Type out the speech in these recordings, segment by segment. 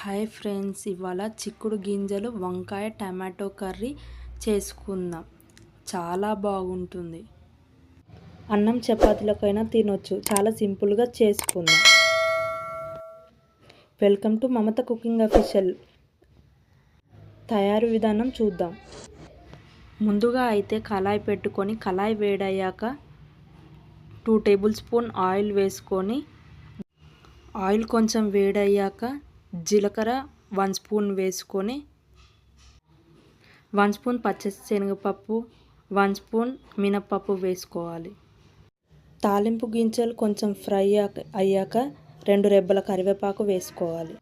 Hi friends, ఇవాళ చిక్కుడు గింజలు వంకాయ టమాటో కర్రీ చేసుకుందాం. చాలా బాగుంటుంది. అన్నం చపాతీలకైనా తినొచ్చు. చాలా సింపుల్గా చేసుకుందాం. Welcome to Mamata cooking official. తయారు విధానం చూద్దాం. ముందుగా అయితే కళాయి పెట్టుకొని కళాయి వేడయ్యాక 2 టేబుల్ స్పూన్ ఆయిల్ వేసుకొని ఆయిల్ కొంచెం వేడయ్యాక జీలకర్ర 1 స్పూన్ వేసుకొని 1 స్పూన్ పచ్చిశనగపప్పు 1 స్పూన్ మినప్పప్పు వేసుకోవాలి. తాలింపు గింజలు కొంచెం ఫ్రై అయ్యాక 2 రెబ్బల కరివేపాకు వేసుకోవాలి.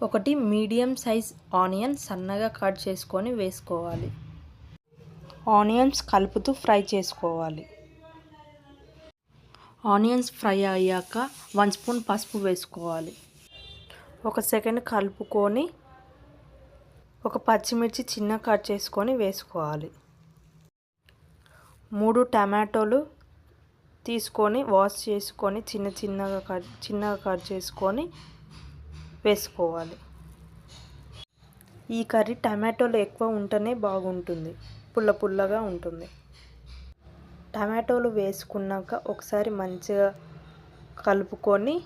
1 మీడియం సైజ్ ఆనియన్ సన్నగా కట్ చేసుకొని వేసుకోవాలి. ఆనియన్స్ కలుపుతూ ఫ్రై చేసుకోవాలి. ఆనియన్స్ ఫ్రై అయ్యాక 1 స్పూన్ పసుపు వేసుకోవాలి. 1 సెకండ్ కలుపుకొని 1 పచ్చిమిర్చి చిన్న కట్ చేసుకొని వేసుకోవాలి. 3 టమాటోలు తీసుకొని వాష్ చేసుకొని చిన్నగా కట్ చేసుకొని వేసుకోవాలి. ఈ కర్రీ టమాటోలు ఎక్కువ ఉంటేనే బాగుంటుంది, పుల్లగా ఉంటుంది. టమాటోలు వేసుకున్నాక ఒకసారి మంచిగా కలుపుకొని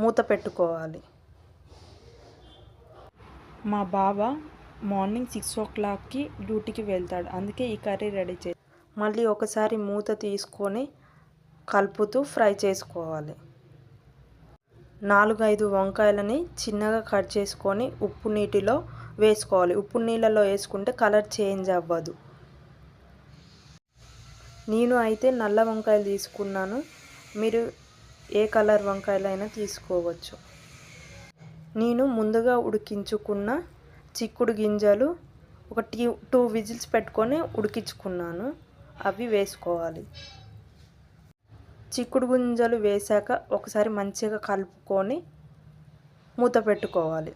మూత పెట్టుకోవాలి. మా బావ మార్నింగ్ 6 o'clockకి డ్యూటీకి వెళ్తాడు, అందుకే ఈ కర్రీ రెడీ మళ్ళీ ఒకసారి మూత తీసుకొని కలుపుతూ ఫ్రై చేసుకోవాలి. 4-5 వంకాయలని చిన్నగా కట్ చేసుకొని ఉప్పు నీటిలో వేసుకోవాలి. ఉప్పు నీళ్ళలో వేసుకుంటే కలర్ చేంజ్ అవ్వదు. నేను అయితే నల్ల వంకాయలు తీసుకున్నాను, మీరు ఏ కలర్ వంకాయలైనా తీసుకోవచ్చు. నేను ముందుగా ఉడికించుకున్న చిక్కుడు గింజలు ఒక 2 విజిల్స్ పెట్టుకొని ఉడికించుకున్నాను, అవి వేసుకోవాలి. చిక్కుడు గింజలు వేశాక ఒకసారి మంచిగా కలుపుకొని మూత పెట్టుకోవాలి.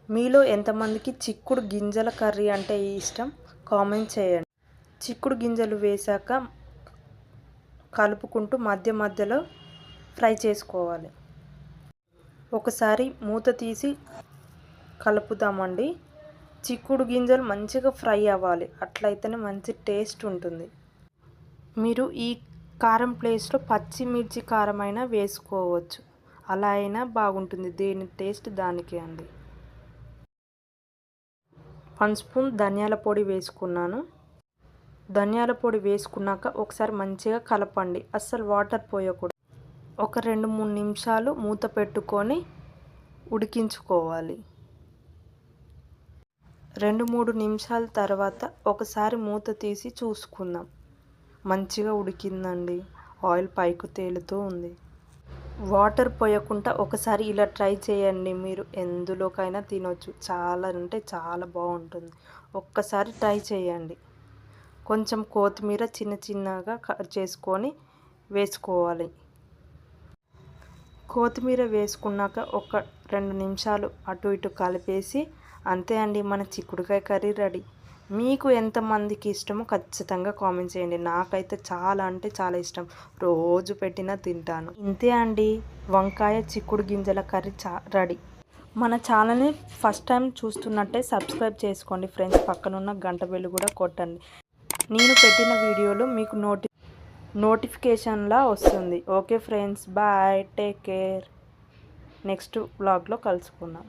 మీలో ఎంతమందికి చిక్కుడు గింజల కర్రీ అంటే ఇష్టం కామెంట్ చేయండి. చిక్కుడు గింజలు వేశాక కలుపుకుంటూ మధ్యలో ఫ్రై చేసుకోవాలి. ఒకసారి మూత తీసి కలుపుతామండి. చిక్కుడు గింజలు మంచిగా ఫ్రై అవ్వాలి, అట్లయితేనే మంచి టేస్ట్ ఉంటుంది. మీరు ఈ కారం ప్లేస్లో పచ్చిమిర్చి కారం అయినా వేసుకోవచ్చు, అలా అయినా బాగుంటుంది. దేని టేస్ట్ దానికే అండి. 1 స్పూన్ ధనియాల పొడి వేసుకున్నాను. ధనియాల పొడి వేసుకున్నాక ఒకసారి మంచిగా కలపండి, అస్సలు వాటర్ పోయకూడదు. ఒక 2-3 నిమిషాలు మూత పెట్టుకొని ఉడికించుకోవాలి. 2-3 నిమిషాల తర్వాత ఒకసారి మూత తీసి చూసుకుందాం. మంచిగా ఉడికిందండి, ఆయిల్ పైకి తేలుతూ ఉంది. వాటర్ పోయకుండా ఒకసారి ఇలా ట్రై చేయండి. మీరు ఎందులోకైనా తినొచ్చు, చాలా అంటే చాలా బాగుంటుంది. ఒక్కసారి ట్రై చేయండి. కొంచెం కొత్తిమీర చిన్నగా కట్ చేసుకొని వేసుకోవాలి. కొత్తిమీర వేసుకున్నాక ఒక 2 నిమిషాలు అటు ఇటు కలిపేసి అంతే అండి, మన చిక్కుడుకాయ కర్రీ రెడీ. మీకు ఎంతమందికి ఇష్టమో ఖచ్చితంగా కామెంట్ చేయండి. నాకైతే చాలా అంటే చాలా ఇష్టం, రోజు పెట్టినా తింటాను. ఇంతే అండి, వంకాయ చిక్కుడు గింజల కర్రీ రెడీ. మన ఛానల్ని ఫస్ట్ టైం చూస్తున్నట్టే సబ్స్క్రైబ్ చేసుకోండి ఫ్రెండ్స్. పక్కనున్న గంట బెల్ కూడా కొట్టండి. నేను పెట్టిన వీడియోలు మీకు నోటిఫికేషన్లా వస్తుంది. Okay friends, bye, take care. Next వ్లాగ్లో కలుసుకుందాం.